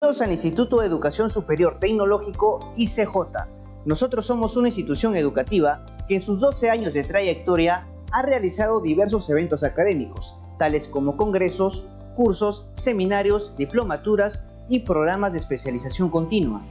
Bienvenidos al Instituto de Educación Superior Tecnológico ICJ. Nosotros somos una institución educativa que en sus 12 años de trayectoria ha realizado diversos eventos académicos, tales como congresos, cursos, seminarios, diplomaturas y programas de especialización continua.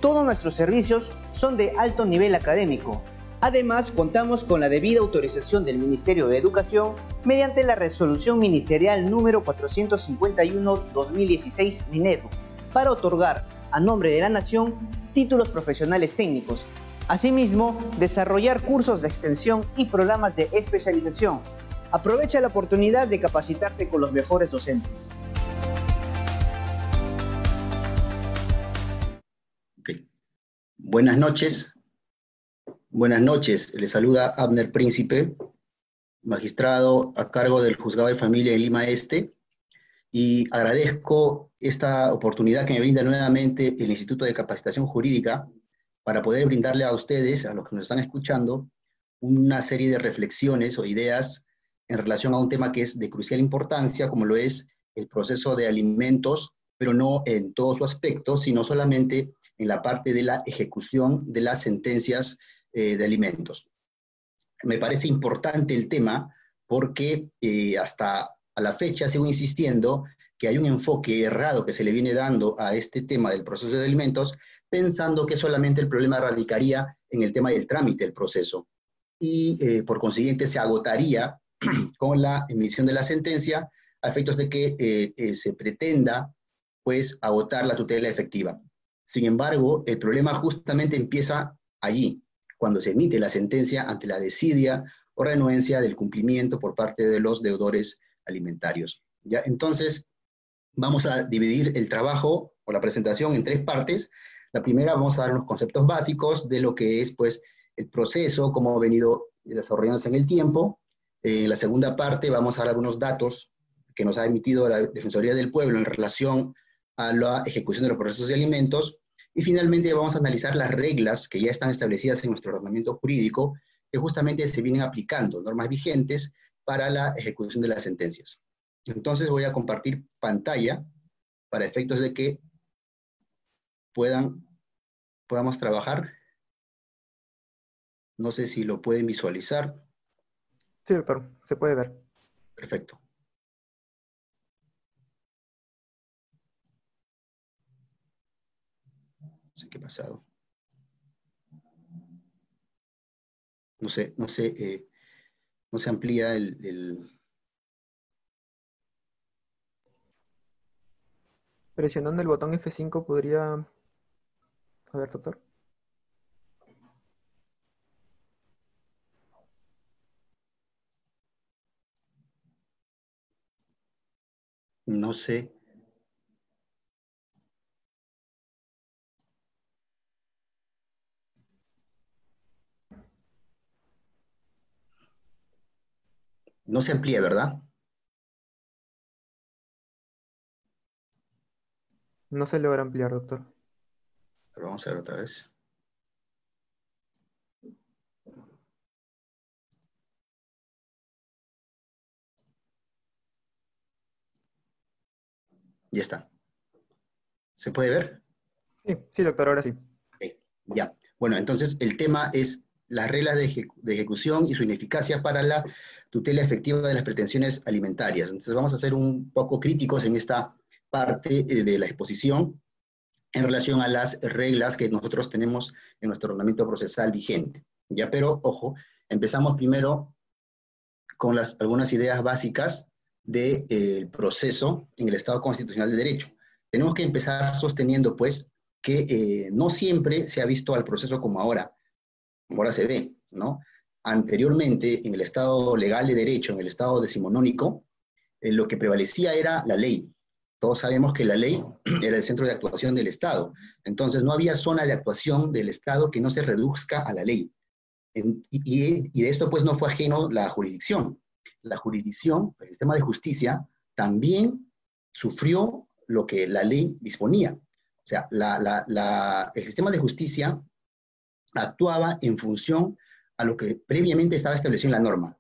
Todos nuestros servicios son de alto nivel académico. Además, contamos con la debida autorización del Ministerio de Educación mediante la Resolución Ministerial número 451-2016 Minedu, para otorgar, a nombre de la Nación, títulos profesionales técnicos. Asimismo, desarrollar cursos de extensión y programas de especialización. Aprovecha la oportunidad de capacitarte con los mejores docentes. Okay. Buenas noches. Buenas noches. Les saluda Abner Príncipe, magistrado a cargo del Juzgado de Familia en Lima Este, y agradezco esta oportunidad que me brinda nuevamente el Instituto de Capacitación Jurídica para poder brindarle a ustedes, a los que nos están escuchando, una serie de reflexiones o ideas en relación a un tema que es de crucial importancia, como lo es el proceso de alimentos, pero no en todo su aspecto, sino solamente en la parte de la ejecución de las sentencias de alimentos. Me parece importante el tema porque hasta a la fecha sigo insistiendo que hay un enfoque errado que se le viene dando a este tema del proceso de alimentos, pensando que solamente el problema radicaría en el tema del trámite del proceso y por consiguiente se agotaría con la emisión de la sentencia a efectos de que se pretenda pues agotar la tutela efectiva. Sin embargo, el problema justamente empieza allí, cuando se emite la sentencia ante la desidia o renuencia del cumplimiento por parte de los deudores alimentarios. ¿Ya? Entonces, vamos a dividir el trabajo o la presentación en tres partes. La primera, vamos a dar unos conceptos básicos de lo que es pues, el proceso, cómo ha venido desarrollándose en el tiempo. En la segunda parte, vamos a dar algunos datos que nos ha emitido la Defensoría del Pueblo en relación a la ejecución de los procesos de alimentos. Y finalmente vamos a analizar las reglas que ya están establecidas en nuestro ordenamiento jurídico, que justamente se vienen aplicando, normas vigentes para la ejecución de las sentencias. Entonces voy a compartir pantalla para efectos de que podamos trabajar. No sé si lo pueden visualizar. Sí, doctor, se puede ver. Perfecto. No sé qué ha pasado. No se amplía el... Presionando el botón F5 podría... A ver, doctor. No sé. No se amplía, ¿verdad? No se logra ampliar, doctor. Pero vamos a ver otra vez. Ya está. ¿Se puede ver? Sí, sí, doctor, ahora sí. Okay, ya. Bueno, entonces el tema es las reglas de ejecución y su ineficacia para la tutela efectiva de las pretensiones alimentarias. Entonces vamos a ser un poco críticos en esta parte de la exposición en relación a las reglas que nosotros tenemos en nuestro ordenamiento procesal vigente. Ya, pero ojo, empezamos primero con algunas ideas básicas del proceso en el Estado Constitucional de Derecho. Tenemos que empezar sosteniendo, pues, que no siempre se ha visto al proceso como ahora se ve, ¿no? Anteriormente, en el Estado legal de derecho, en el Estado decimonónico, lo que prevalecía era la ley. Todos sabemos que la ley era el centro de actuación del Estado. Entonces, no había zona de actuación del Estado que no se reduzca a la ley. Y de esto, pues, no fue ajeno la jurisdicción. La jurisdicción, el sistema de justicia, también sufrió lo que la ley disponía. O sea, el sistema de justicia actuaba en función a lo que previamente estaba establecido en la norma.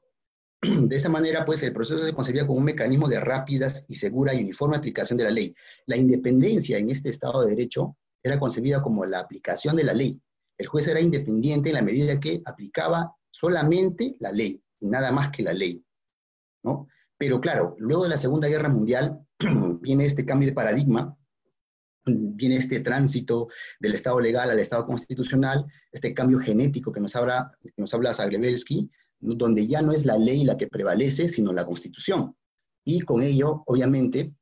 De esta manera, pues, el proceso se concebía como un mecanismo de rápidas y segura y uniforme aplicación de la ley. La independencia en este Estado de Derecho era concebida como la aplicación de la ley. El juez era independiente en la medida que aplicaba solamente la ley y nada más que la ley, ¿no? Pero claro, luego de la Segunda Guerra Mundial viene este cambio de paradigma, viene este tránsito del Estado legal al Estado constitucional, este cambio genético que nos habla Zaglebelsky, donde ya no es la ley la que prevalece, sino la Constitución. Y con ello, obviamente,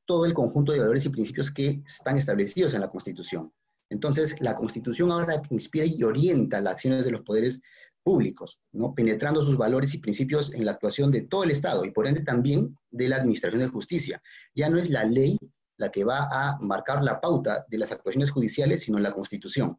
todo el conjunto de valores y principios que están establecidos en la Constitución. Entonces, la Constitución ahora inspira y orienta las acciones de los poderes públicos, ¿no? Penetrando sus valores y principios en la actuación de todo el Estado y por ende también de la administración de justicia. Ya no es la ley la que va a marcar la pauta de las actuaciones judiciales, sino la Constitución,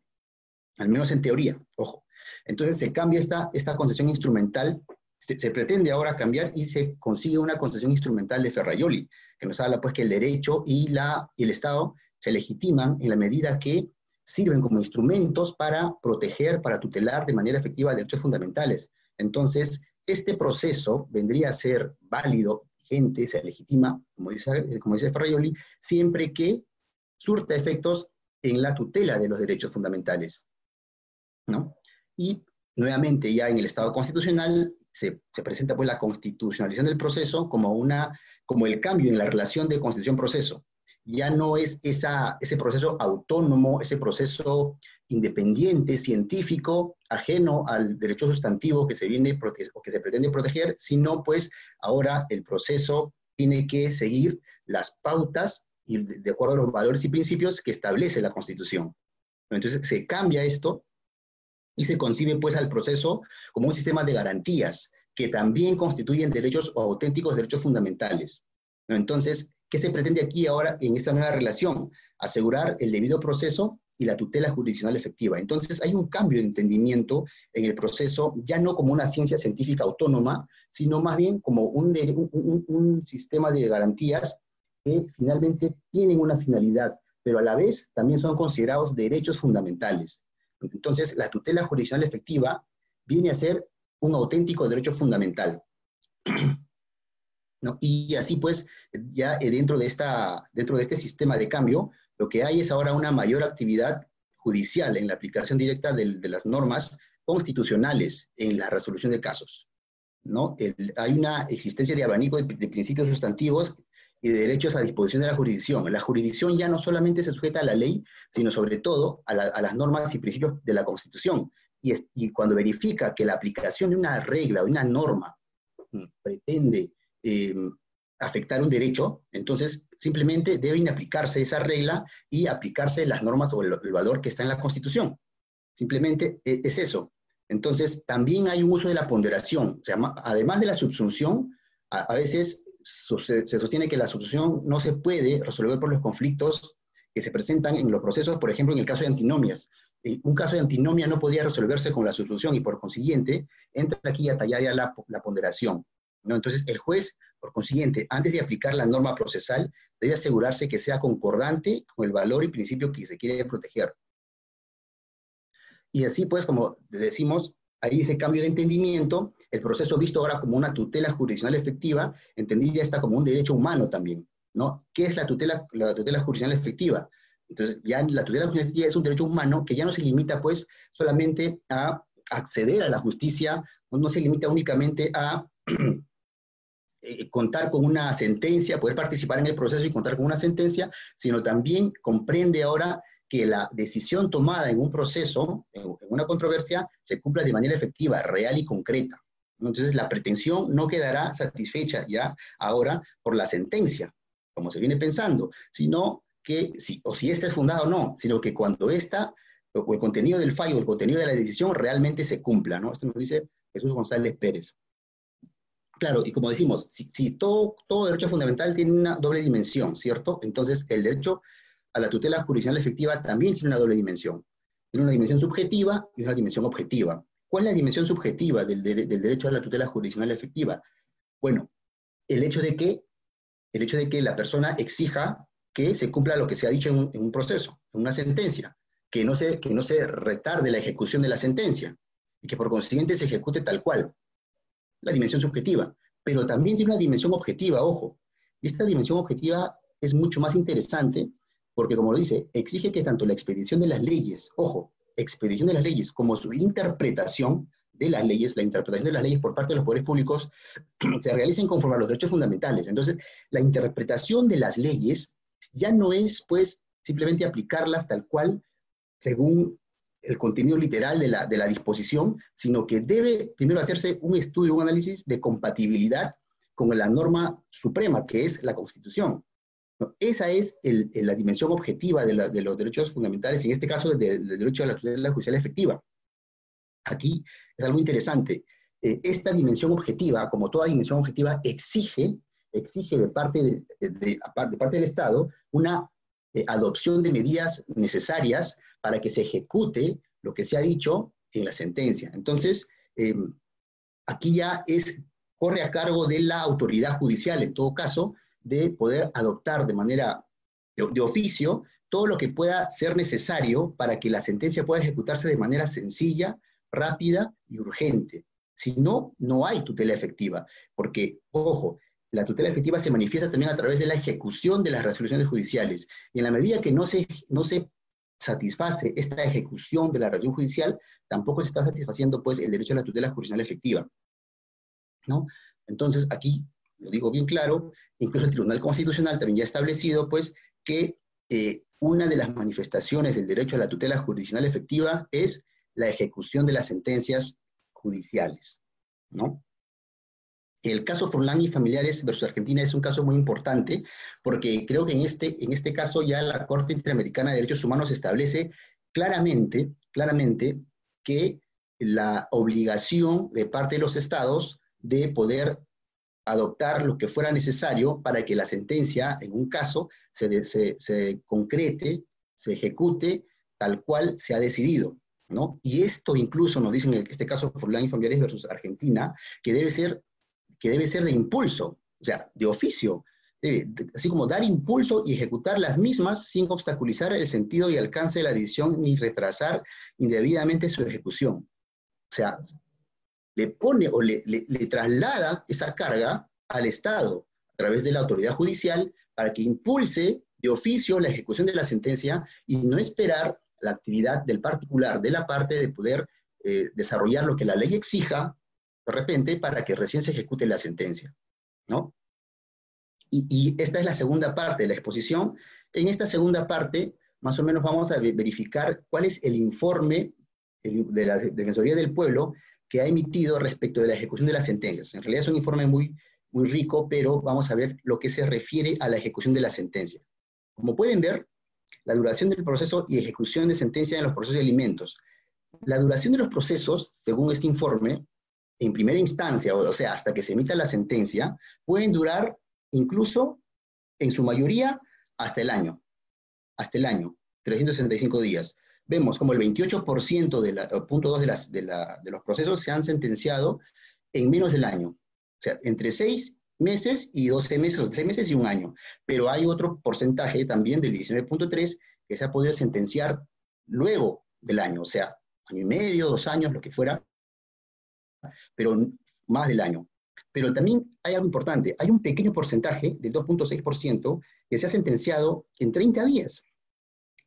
al menos en teoría, ojo. Entonces se cambia esta concesión instrumental, se pretende ahora cambiar y se consigue una concesión instrumental de Ferrajoli, que nos habla pues que el derecho y el Estado se legitiman en la medida que sirven como instrumentos para proteger, para tutelar de manera efectiva derechos fundamentales. Entonces, este proceso vendría a ser válido, vigente, se legitima, como dice Ferrajoli, siempre que surta efectos en la tutela de los derechos fundamentales, ¿no? Y nuevamente ya en el Estado constitucional se presenta pues la constitucionalización del proceso como el cambio en la relación de constitución-proceso. Ya no es ese proceso autónomo, ese proceso independiente, científico, ajeno al derecho sustantivo que se pretende proteger, sino pues ahora el proceso tiene que seguir las pautas y de acuerdo a los valores y principios que establece la Constitución. Entonces se cambia esto y se concibe pues al proceso como un sistema de garantías que también constituyen derechos o auténticos derechos fundamentales. Entonces, ¿qué se pretende aquí ahora en esta nueva relación? Asegurar el debido proceso y la tutela jurisdiccional efectiva. Entonces hay un cambio de entendimiento en el proceso, ya no como una ciencia científica autónoma, sino más bien como un sistema de garantías que finalmente tienen una finalidad, pero a la vez también son considerados derechos fundamentales. Entonces, la tutela jurisdiccional efectiva viene a ser un auténtico derecho fundamental, ¿no? Y así pues, ya dentro de este sistema de cambio, lo que hay es ahora una mayor actividad judicial en la aplicación directa de las normas constitucionales en la resolución de casos, ¿no? Hay una existencia de abanico de principios sustantivos y de derechos a disposición de la jurisdicción. La jurisdicción ya no solamente se sujeta a la ley, sino sobre todo a las normas y principios de la Constitución. Y cuando verifica que la aplicación de una regla o una norma pretende afectar un derecho, entonces simplemente deben aplicarse esa regla y aplicarse las normas o el valor que está en la Constitución. Simplemente es eso. Entonces también hay un uso de la ponderación. O sea, además de la subsunción, a veces se sostiene que la subsunción no se puede resolver por los conflictos que se presentan en los procesos, por ejemplo, en el caso de antinomias. Un caso de antinomia no podría resolverse con la subsunción y por consiguiente entra aquí a tallar ya la ponderación, ¿no? Entonces el juez, por consiguiente, antes de aplicar la norma procesal, debe asegurarse que sea concordante con el valor y principio que se quiere proteger. Y así pues, como decimos, hay ese cambio de entendimiento, el proceso visto ahora como una tutela jurisdiccional efectiva, entendida esta como un derecho humano también, ¿no? ¿Qué es la tutela jurisdiccional efectiva? Entonces, ya la tutela jurisdiccional efectiva es un derecho humano que ya no se limita, pues, solamente a acceder a la justicia, no se limita únicamente a contar con una sentencia, poder participar en el proceso y contar con una sentencia, sino también comprende ahora que la decisión tomada en un proceso, en una controversia, se cumpla de manera efectiva, real y concreta. Entonces, la pretensión no quedará satisfecha ya ahora por la sentencia, como se viene pensando, sino que, si esta es fundada o no, sino que cuando esta, o el contenido del fallo, o el contenido de la decisión realmente se cumpla, ¿no? Esto nos dice Jesús González Pérez. Claro, y como decimos, si todo derecho fundamental tiene una doble dimensión, ¿cierto? Entonces, el derecho a la tutela jurisdiccional efectiva también tiene una doble dimensión. Tiene una dimensión subjetiva y una dimensión objetiva. ¿Cuál es la dimensión subjetiva del derecho a la tutela jurisdiccional efectiva? Bueno, el hecho de que la persona exija que se cumpla lo que se ha dicho en un proceso, en una sentencia, que no se retarde la ejecución de la sentencia y que por consiguiente se ejecute tal cual. la dimensión subjetiva, pero también tiene una dimensión objetiva, ojo. Y esta dimensión objetiva es mucho más interesante porque, como lo dice, exige que tanto la expedición de las leyes, ojo, expedición de las leyes, como su interpretación de las leyes, la interpretación de las leyes por parte de los poderes públicos, se realicen conforme a los derechos fundamentales. Entonces, la interpretación de las leyes ya no es, pues, simplemente aplicarlas tal cual, según el contenido literal de la disposición, sino que debe primero hacerse un estudio, un análisis de compatibilidad con la norma suprema, que es la Constitución. ¿No? Esa es la dimensión objetiva de los derechos fundamentales, y en este caso del derecho a la tutela judicial efectiva. Aquí es algo interesante. Esta dimensión objetiva, como toda dimensión objetiva, exige de parte del Estado una adopción de medidas necesarias para que se ejecute lo que se ha dicho en la sentencia. Entonces, aquí ya corre a cargo de la autoridad judicial, en todo caso, de poder adoptar de manera de oficio todo lo que pueda ser necesario para que la sentencia pueda ejecutarse de manera sencilla, rápida y urgente. Si no, no hay tutela efectiva, porque, ojo, la tutela efectiva se manifiesta también a través de la ejecución de las resoluciones judiciales, y en la medida que no se satisface esta ejecución de la resolución judicial, tampoco se está satisfaciendo, pues, el derecho a la tutela jurisdiccional efectiva, ¿no? Entonces, aquí, lo digo bien claro, incluso el Tribunal Constitucional también ya ha establecido, pues, que una de las manifestaciones del derecho a la tutela jurisdiccional efectiva es la ejecución de las sentencias judiciales, ¿no? El caso Forlán y familiares versus Argentina es un caso muy importante, porque creo que en este caso ya la Corte Interamericana de Derechos Humanos establece claramente que la obligación de parte de los estados de poder adoptar lo que fuera necesario para que la sentencia, en un caso, se concrete, se ejecute tal cual se ha decidido, ¿no? Y esto incluso nos dicen en este caso Forlán y familiares versus Argentina, que debe ser de impulso, o sea, de oficio, así como dar impulso y ejecutar las mismas sin obstaculizar el sentido y alcance de la decisión ni retrasar indebidamente su ejecución. O sea, le pone o le traslada esa carga al Estado a través de la autoridad judicial para que impulse de oficio la ejecución de la sentencia y no esperar la actividad del particular, de la parte, de poder desarrollar lo que la ley exija de repente para que recién se ejecute la sentencia, ¿no? Y esta es la segunda parte de la exposición. En esta segunda parte, más o menos vamos a verificar cuál es el informe de la Defensoría del Pueblo que ha emitido respecto de la ejecución de las sentencias. En realidad es un informe muy rico, pero vamos a ver lo que se refiere a la ejecución de la sentencia. Como pueden ver, la duración del proceso y ejecución de sentencia en los procesos de alimentos. La duración de los procesos, según este informe, en primera instancia, o sea, hasta que se emita la sentencia, pueden durar incluso, en su mayoría, hasta el año, 365 días. Vemos como el 28% punto 2 de los procesos se han sentenciado en menos del año. O sea, entre 6 meses y 12 meses, o 6 meses y un año. Pero hay otro porcentaje también del 19.3 que se ha podido sentenciar luego del año, o sea, año y medio, 2 años, lo que fuera, pero más del año. Pero también hay algo importante, hay un pequeño porcentaje del 2.6% que se ha sentenciado en 30 días,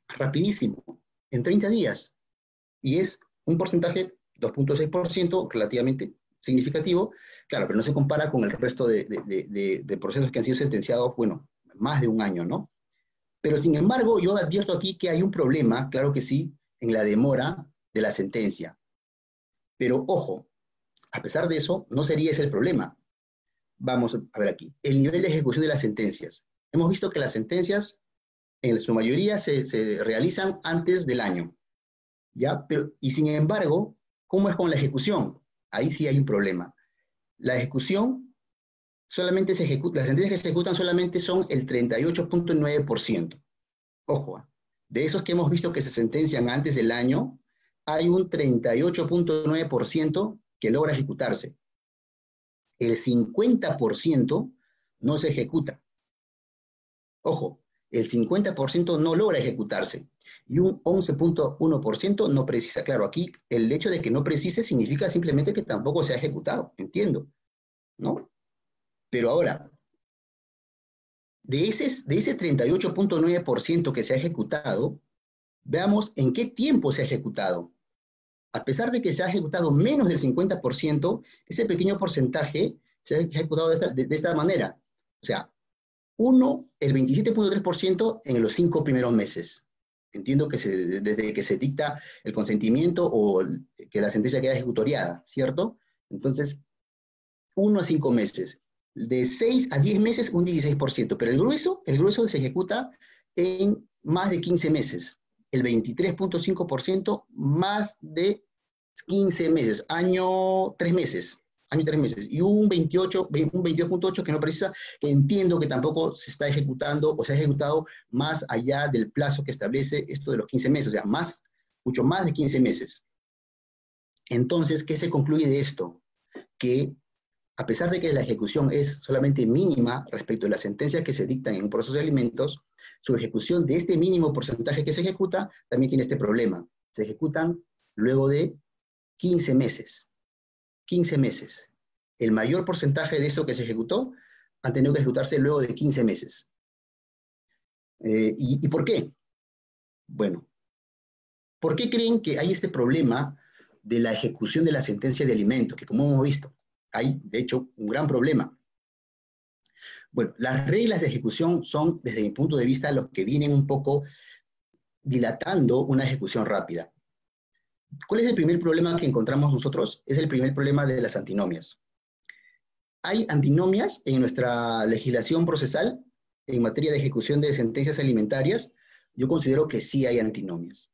rapidísimo, en 30 días, y es un porcentaje 2.6% relativamente significativo, claro, pero no se compara con el resto de procesos que han sido sentenciados, bueno, más de un año, ¿no? Pero sin embargo, yo advierto aquí que hay un problema, claro que sí, en la demora de la sentencia. Pero ojo, a pesar de eso, no sería ese el problema. Vamos a ver aquí, el nivel de ejecución de las sentencias. Hemos visto que las sentencias, en su mayoría, se realizan antes del año, ¿ya? Pero, y sin embargo, ¿cómo es con la ejecución? Ahí sí hay un problema. La ejecución solamente se ejecuta, las sentencias que se ejecutan solamente son el 38.9%. Ojo, de esos que hemos visto que se sentencian antes del año, hay un 38.9% que logra ejecutarse. El 50% no se ejecuta. Ojo, el 50% no logra ejecutarse y un 11.1% no precisa. Claro, aquí el hecho de que no precise significa simplemente que tampoco se ha ejecutado, entiendo. ¿no? Pero ahora, de ese 38.9% que se ha ejecutado, veamos en qué tiempo se ha ejecutado. A pesar de que se ha ejecutado menos del 50%, ese pequeño porcentaje se ha ejecutado de esta manera. O sea, el 27.3% en los 5 primeros meses. Entiendo que desde que se dicta el consentimiento o que la sentencia queda ejecutoriada, ¿cierto? Entonces, 1 a 5 meses. De 6 a 10 meses, un 16%. Pero el grueso se ejecuta en más de 15 meses. El 23.5% más de 15 meses, año 3 meses. Y un 22.8 que no precisa, que entiendo que tampoco se está ejecutando o se ha ejecutado más allá del plazo que establece esto de los 15 meses, o sea, mucho más de 15 meses. Entonces, ¿qué se concluye de esto? Que a pesar de que la ejecución es solamente mínima respecto a las sentencias que se dictan en un proceso de alimentos, su ejecución de este mínimo porcentaje que se ejecuta también tiene este problema. Se ejecutan luego de 15 meses. 15 meses. El mayor porcentaje de eso que se ejecutó ha tenido que ejecutarse luego de 15 meses. ¿Y por qué? Bueno, ¿por qué creen que hay este problema de la ejecución de la sentencia de alimentos? Que como hemos visto, hay, de hecho, un gran problema. Bueno, las reglas de ejecución son, desde mi punto de vista, los que vienen un poco dilatando una ejecución rápida. ¿Cuál es el primer problema que encontramos nosotros? Es el primer problema de las antinomias. ¿Hay antinomias en nuestra legislación procesal en materia de ejecución de sentencias alimentarias? Yo considero que sí hay antinomias.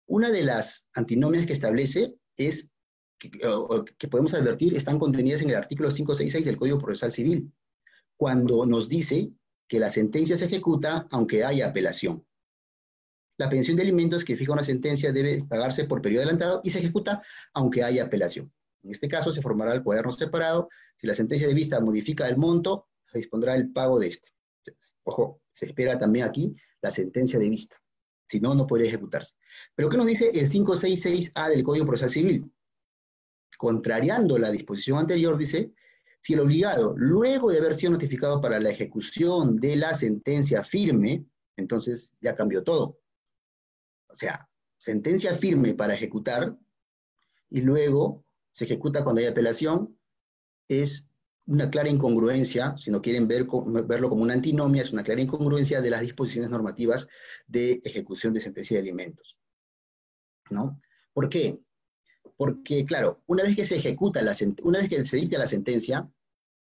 Una de las antinomias que establece es, que podemos advertir, están contenidas en el artículo 566 del Código Procesal Civil, cuando nos dice que la sentencia se ejecuta aunque haya apelación. La pensión de alimentos que fija una sentencia debe pagarse por periodo adelantado y se ejecuta aunque haya apelación. En este caso se formará el cuaderno separado. Si la sentencia de vista modifica el monto, se dispondrá el pago de este. Ojo, se espera también aquí la sentencia de vista. Si no, no podría ejecutarse. Pero ¿qué nos dice el 566A del Código Procesal Civil? Contrariando la disposición anterior, dice, si el obligado, luego de haber sido notificado para la ejecución de la sentencia firme, entonces ya cambió todo. O sea, sentencia firme para ejecutar y luego se ejecuta cuando hay apelación, es una clara incongruencia, si no quieren verlo como una antinomia, es una clara incongruencia de las disposiciones normativas de ejecución de sentencia de alimentos, ¿no? ¿Por qué? Porque, claro, una vez que se ejecuta, una vez que se dicta la sentencia,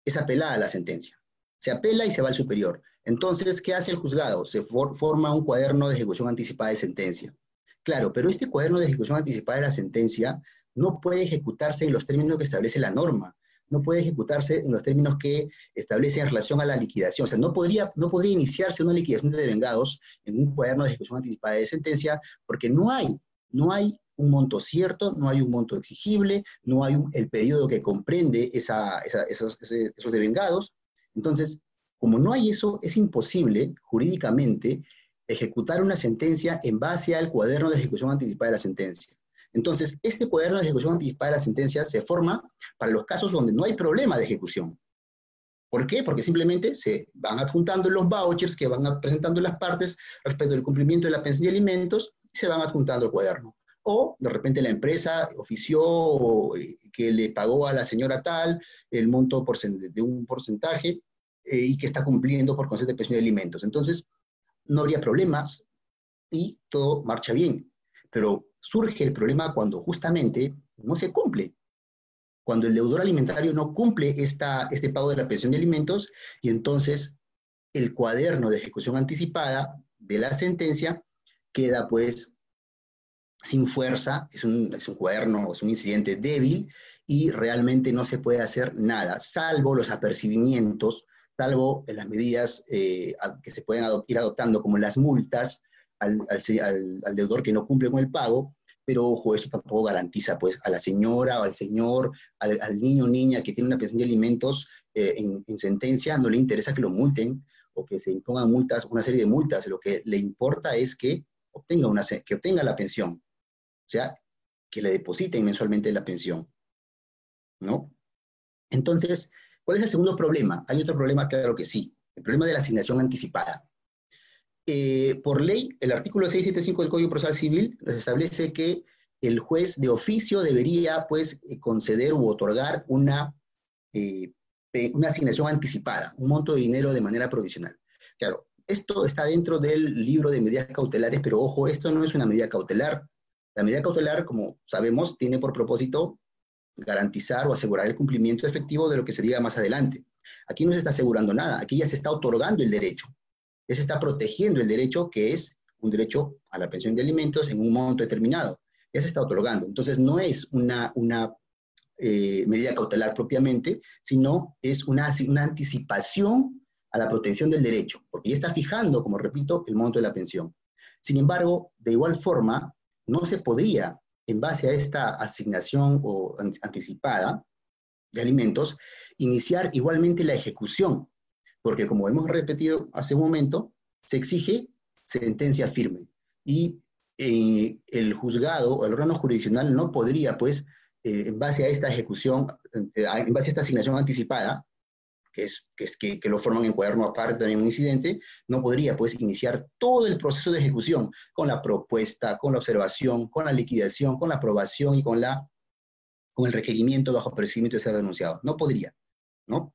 es apelada la sentencia. Se apela y se va al superior. Entonces, ¿qué hace el juzgado? Se forma un cuaderno de ejecución anticipada de sentencia. Claro, pero este cuaderno de ejecución anticipada de la sentencia no puede ejecutarse en los términos que establece la norma. No puede ejecutarse en los términos que establece en relación a la liquidación. O sea, no podría iniciarse una liquidación de devengados en un cuaderno de ejecución anticipada de sentencia porque no hay un monto cierto, no hay un monto exigible, no hay el periodo que comprende esos devengados. Entonces, como no hay eso, es imposible jurídicamente ejecutar una sentencia en base al cuaderno de ejecución anticipada de la sentencia. Entonces, este cuaderno de ejecución anticipada de la sentencia se forma para los casos donde no hay problema de ejecución. ¿Por qué? Porque simplemente se van adjuntando los vouchers que van presentando las partes respecto del cumplimiento de la pensión de alimentos y se van adjuntando el cuaderno. O de repente la empresa ofició que le pagó a la señora tal el monto de un porcentaje y que está cumpliendo por concepto de pensión de alimentos. Entonces, no habría problemas y todo marcha bien. Pero surge el problema cuando justamente no se cumple. Cuando el deudor alimentario no cumple este pago de la pensión de alimentos y entonces el cuaderno de ejecución anticipada de la sentencia queda pues sin fuerza, es un cuaderno, es un incidente débil y realmente no se puede hacer nada, salvo los apercibimientos, salvo las medidas que se pueden ir adoptando, como las multas al deudor que no cumple con el pago, pero ojo, eso tampoco garantiza pues a la señora o al señor, al niño o niña que tiene una pensión de alimentos en sentencia, no le interesa que lo multen o que se impongan multas, una serie de multas, lo que le importa es que obtenga la pensión. O sea, que le depositen mensualmente la pensión, ¿no? Entonces, ¿Cuál es el segundo problema? Hay otro problema, claro que sí, el problema de la asignación anticipada. Por ley, el artículo 675 del Código Procesal Civil nos establece que el juez de oficio debería, pues, conceder u otorgar una asignación anticipada, un monto de dinero de manera provisional. Claro, esto está dentro del libro de medidas cautelares, pero ojo, esto no es una medida cautelar. La medida cautelar, como sabemos, tiene por propósito garantizar o asegurar el cumplimiento efectivo de lo que se diga más adelante. Aquí no se está asegurando nada, aquí ya se está otorgando el derecho. Ya se está protegiendo el derecho, que es un derecho a la pensión de alimentos en un monto determinado. Ya se está otorgando. Entonces, no es una medida cautelar propiamente, sino es una anticipación a la protección del derecho, porque ya está fijando, como repito, el monto de la pensión. Sin embargo, de igual forma, no se podría, en base a esta asignación o anticipada de alimentos, iniciar igualmente la ejecución, porque como hemos repetido hace un momento, se exige sentencia firme y el juzgado o el órgano jurisdiccional no podría, pues, en base a esta ejecución, en base a esta asignación anticipada, que lo forman en cuaderno aparte también un incidente, no podría, pues, iniciar todo el proceso de ejecución con la propuesta, con la observación, con la liquidación, con la aprobación y con el requerimiento bajo procedimiento de ser denunciado. No podría, ¿no?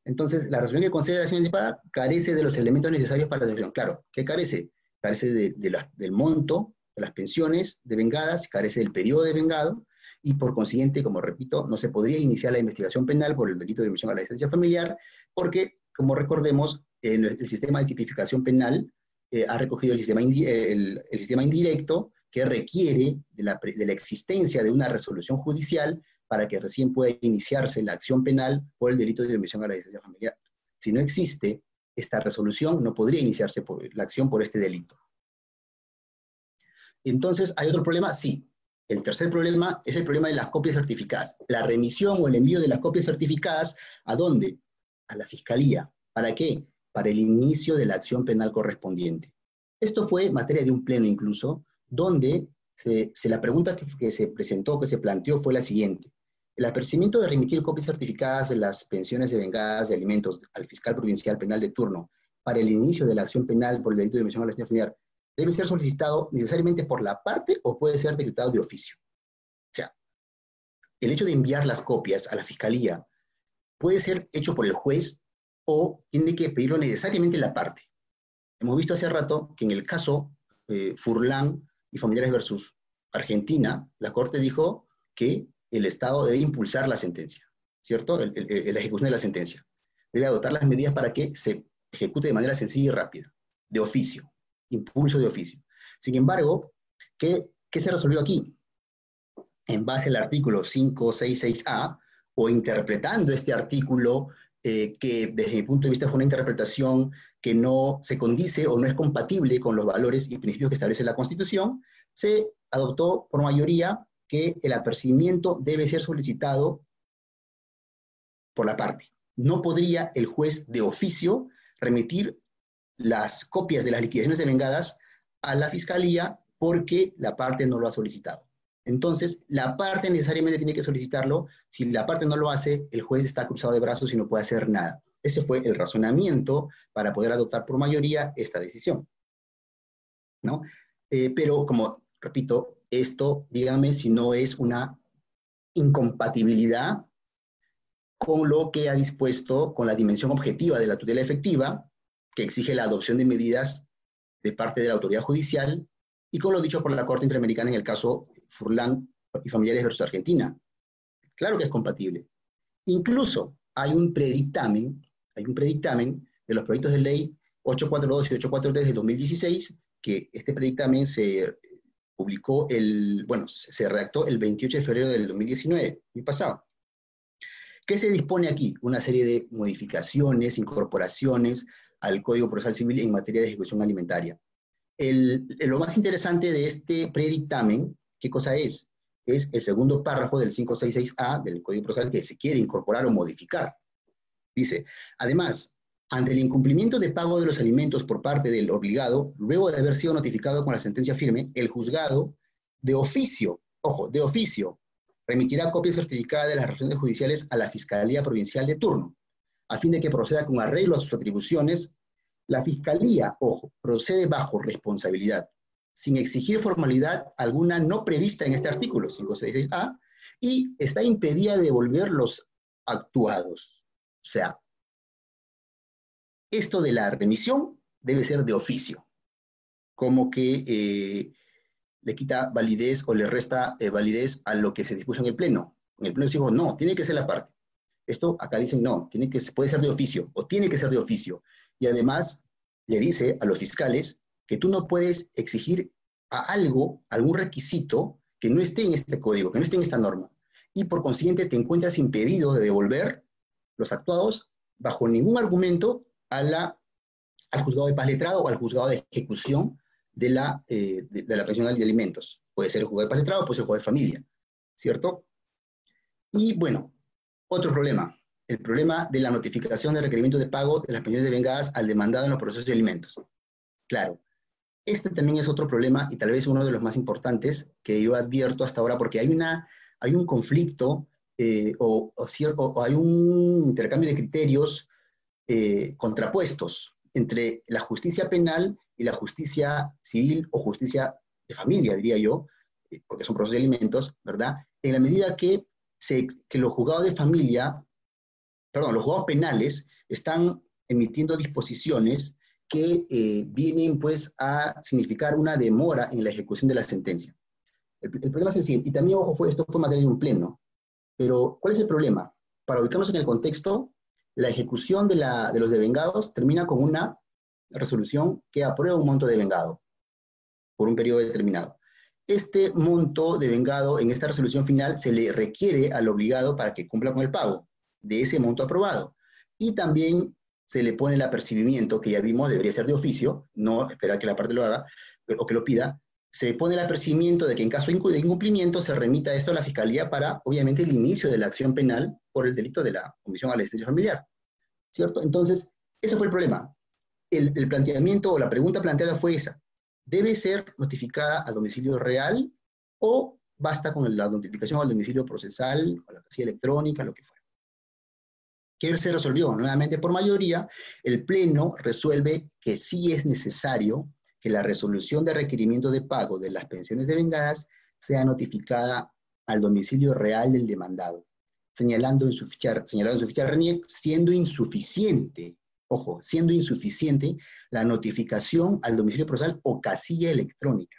Entonces, la resolución que concede la asignación anticipada carece de los elementos necesarios para la resolución. Claro, ¿qué carece? Carece del monto de las pensiones devengadas, carece del periodo devengado, y por consiguiente, como repito, no se podría iniciar la investigación penal por el delito de omisión a la asistencia familiar, porque, como recordemos, el sistema de tipificación penal ha recogido el sistema indirecto que requiere de la existencia de una resolución judicial para que recién pueda iniciarse la acción penal por el delito de omisión a la asistencia familiar. Si no existe esta resolución, no podría iniciarse la acción por este delito. Entonces, ¿hay otro problema? Sí. El tercer problema es el problema de las copias certificadas. La remisión o el envío de las copias certificadas, ¿a dónde? A la Fiscalía. ¿Para qué? Para el inicio de la acción penal correspondiente. Esto fue materia de un pleno incluso, donde la pregunta que se presentó, que se planteó fue la siguiente. El apercibimiento de remitir copias certificadas de las pensiones devengadas de alimentos al fiscal provincial penal de turno para el inicio de la acción penal por el delito de omisión a la asistencia familiar debe ser solicitado necesariamente por la parte o puede ser decretado de oficio. O sea, el hecho de enviar las copias a la Fiscalía puede ser hecho por el juez o tiene que pedirlo necesariamente la parte. Hemos visto hace rato que en el caso Furlan y Familiares versus Argentina, la Corte dijo que el Estado debe impulsar la sentencia, ¿cierto? La ejecución de la sentencia. Debe adoptar las medidas para que se ejecute de manera sencilla y rápida, de oficio. Impulso de oficio. Sin embargo, ¿qué se resolvió aquí? En base al artículo 566A, o interpretando este artículo, que desde mi punto de vista fue una interpretación que no se condice o no es compatible con los valores y principios que establece la Constitución, se adoptó por mayoría que el apercibimiento debe ser solicitado por la parte. No podría el juez de oficio remitir las copias de las liquidaciones devengadas a la Fiscalía porque la parte no lo ha solicitado. Entonces, la parte necesariamente tiene que solicitarlo. Si la parte no lo hace, el juez está cruzado de brazos y no puede hacer nada. Ese fue el razonamiento para poder adoptar por mayoría esta decisión, ¿no? Pero, como repito, esto, dígame si no es una incompatibilidad con lo que ha dispuesto, con la dimensión objetiva de la tutela efectiva, que exige la adopción de medidas de parte de la autoridad judicial, y con lo dicho por la Corte Interamericana en el caso Furlan y Familiares versus Argentina. Claro que es compatible. Incluso hay un predictamen de los proyectos de ley 842 y 843 de 2016, que este predictamen se publicó, se redactó el 28 de febrero del 2019, el pasado. ¿Qué se dispone aquí? Una serie de modificaciones, incorporaciones al Código Procesal Civil en materia de ejecución alimentaria. Lo más interesante de este predictamen, ¿qué cosa es? Es el segundo párrafo del 566A del Código Procesal que se quiere incorporar o modificar. Dice, además, ante el incumplimiento de pago de los alimentos por parte del obligado, luego de haber sido notificado con la sentencia firme, el juzgado de oficio, ojo, de oficio, remitirá copia certificada de las resoluciones judiciales a la Fiscalía Provincial de turno, a fin de que proceda con arreglo a sus atribuciones. La Fiscalía, ojo, procede bajo responsabilidad, sin exigir formalidad alguna no prevista en este artículo 566A, y está impedida de devolver los actuados. O sea, esto de la remisión debe ser de oficio, como que le quita validez o le resta validez a lo que se dispuso en el Pleno. En el Pleno se dijo, no, tiene que ser la parte. Esto acá dicen, no, puede ser de oficio, o tiene que ser de oficio. Y además le dice a los fiscales que tú no puedes exigir a algún requisito que no esté en este código, que no esté en esta norma. Y por consiguiente te encuentras impedido de devolver los actuados bajo ningún argumento al juzgado de paz letrado o al juzgado de ejecución de la pensión de alimentos. Puede ser el juzgado de paz letrado, puede ser el juzgado de familia, ¿cierto? Y bueno, otro problema, el problema de la notificación de requerimiento de pago de las pensiones devengadas al demandado en los procesos de alimentos. Claro, este también es otro problema y tal vez uno de los más importantes que yo advierto hasta ahora, porque hay un conflicto o hay un intercambio de criterios contrapuestos entre la justicia penal y la justicia civil o justicia de familia, diría yo, porque son procesos de alimentos, ¿verdad? En la medida que los juzgados de familia, perdón, los juzgados penales están emitiendo disposiciones que vienen pues a significar una demora en la ejecución de la sentencia. El problema es el siguiente, y también, ojo, esto fue materia de un pleno, pero ¿cuál es el problema? Para ubicarnos en el contexto, la ejecución de los devengados termina con una resolución que aprueba un monto devengado por un periodo determinado. Este monto devengado en esta resolución final se le requiere al obligado para que cumpla con el pago de ese monto aprobado. Y también se le pone el apercibimiento, que ya vimos debería ser de oficio, no esperar que la parte lo haga o que lo pida. Se pone el apercibimiento de que en caso de incumplimiento se remita esto a la Fiscalía para, obviamente, el inicio de la acción penal por el delito de la omisión a la asistencia familiar, ¿cierto? Entonces, ese fue el problema. El planteamiento o la pregunta planteada fue esa. ¿Debe ser notificada a domicilio real o basta con la notificación al domicilio procesal, a la casilla electrónica, lo que fuera? ¿Qué se resolvió? Nuevamente, por mayoría, el Pleno resuelve que sí es necesario que la resolución de requerimiento de pago de las pensiones devengadas sea notificada al domicilio real del demandado, señalando en su ficha RENIEC, siendo insuficiente, ojo, siendo insuficiente la notificación al domicilio procesal o casilla electrónica.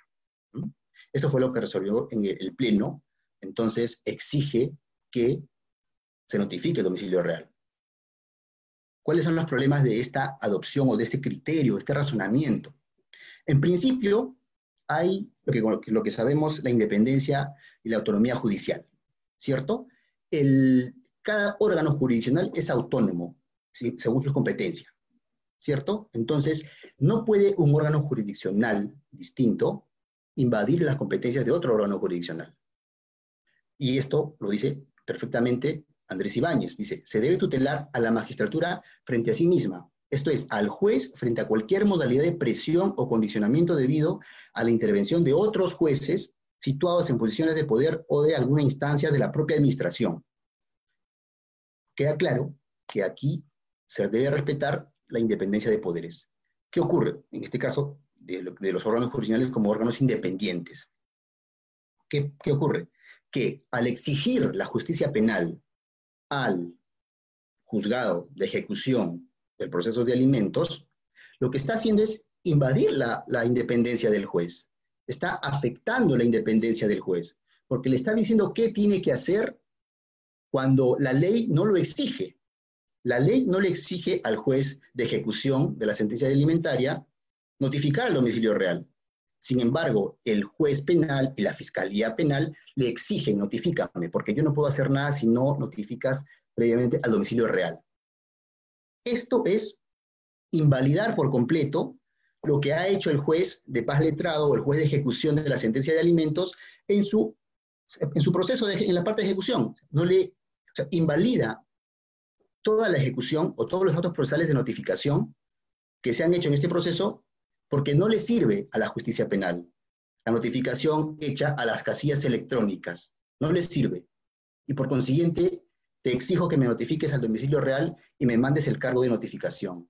Esto fue lo que resolvió en el Pleno, entonces exige que se notifique el domicilio real. ¿Cuáles son los problemas de esta adopción o de este criterio, de este razonamiento? En principio, hay lo que sabemos, la independencia y la autonomía judicial, ¿cierto? Cada órgano jurisdiccional es autónomo, ¿sí? Según sus competencias, ¿cierto? Entonces, no puede un órgano jurisdiccional distinto invadir las competencias de otro órgano jurisdiccional. Y esto lo dice perfectamente Andrés Ibáñez, dice, se debe tutelar a la magistratura frente a sí misma, esto es, al juez frente a cualquier modalidad de presión o condicionamiento debido a la intervención de otros jueces situados en posiciones de poder o de alguna instancia de la propia administración. Queda claro que aquí se debe respetar la independencia de poderes. ¿Qué ocurre? En este caso, de los órganos jurisdiccionales como órganos independientes. ¿Qué ocurre? Que al exigir la justicia penal al juzgado de ejecución del proceso de alimentos, lo que está haciendo es invadir la independencia del juez. Está afectando la independencia del juez, porque le está diciendo qué tiene que hacer cuando la ley no lo exige. La ley no le exige al juez de ejecución de la sentencia alimentaria notificar al domicilio real. Sin embargo, el juez penal y la fiscalía penal le exigen, notifícame, porque yo no puedo hacer nada si no notificas previamente al domicilio real. Esto es invalidar por completo lo que ha hecho el juez de paz letrado o el juez de ejecución de la sentencia de alimentos en su proceso, en la parte de ejecución. Invalida toda la ejecución o todos los actos procesales de notificación que se han hecho en este proceso porque no le sirve a la justicia penal la notificación hecha a las casillas electrónicas. No le sirve. y por consiguiente te exijo que me notifiques al domicilio real y me mandes el cargo de notificación.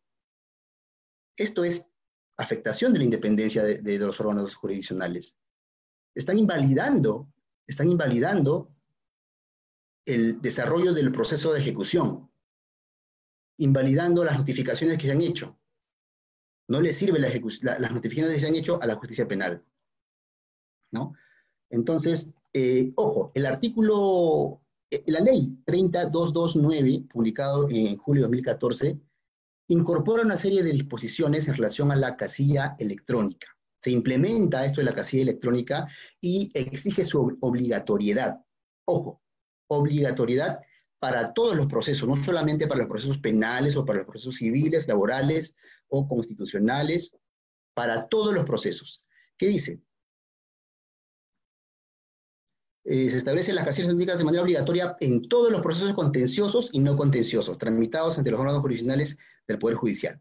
Esto es afectación de la independencia de los órganos jurisdiccionales. Están invalidando el desarrollo del proceso de ejecución, invalidando las notificaciones que se han hecho. No le sirven las notificaciones que se han hecho a la justicia penal, ¿no? Entonces, ojo, el artículo, la ley 30229, publicado en julio de 2014, incorpora una serie de disposiciones en relación a la casilla electrónica. Se implementa esto de la casilla electrónica y exige su obligatoriedad. Ojo, obligatoriedad para todos los procesos, no solamente para los procesos penales o para los procesos civiles, laborales o constitucionales, para todos los procesos. ¿Qué dice? Se establecen las casillas electrónicas de manera obligatoria en todos los procesos contenciosos y no contenciosos, tramitados ante los órganos jurisdiccionales del Poder Judicial.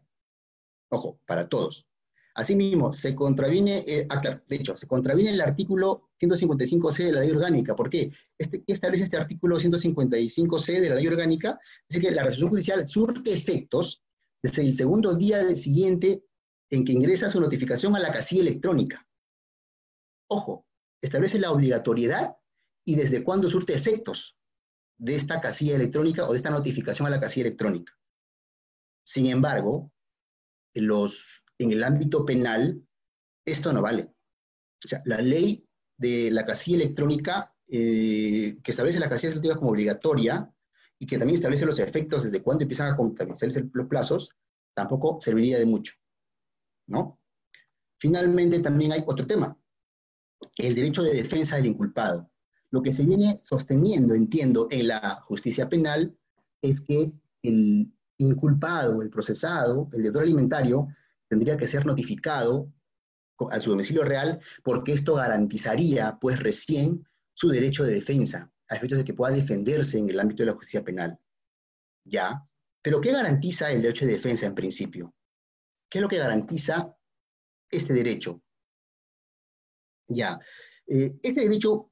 Ojo, para todos. Asimismo, se contraviene, claro, de hecho, se contraviene el artículo 155C de la Ley Orgánica. ¿Por qué? ¿Qué establece este artículo 155C de la Ley Orgánica? Dice que la resolución judicial surte efectos desde el segundo día siguiente en que ingresa su notificación a la casilla electrónica. Ojo, establece la obligatoriedad y desde cuándo surte efectos de esta casilla electrónica o de esta notificación a la casilla electrónica. Sin embargo, en el ámbito penal, esto no vale. O sea, la ley de la casilla electrónica, que establece la casilla electrónica como obligatoria y que también establece los efectos desde cuándo empiezan a contabilizarse los plazos, tampoco serviría de mucho, ¿no? Finalmente, también hay otro tema, el derecho de defensa del inculpado. Lo que se viene sosteniendo, entiendo, en la justicia penal es que el inculpado, el procesado, el deudor alimentario, tendría que ser notificado a su domicilio real porque esto garantizaría, pues, recién su derecho de defensa, a efectos de que pueda defenderse en el ámbito de la justicia penal. ¿Ya? Pero ¿qué garantiza el derecho de defensa en principio? ¿Qué es lo que garantiza este derecho? Ya. Este derecho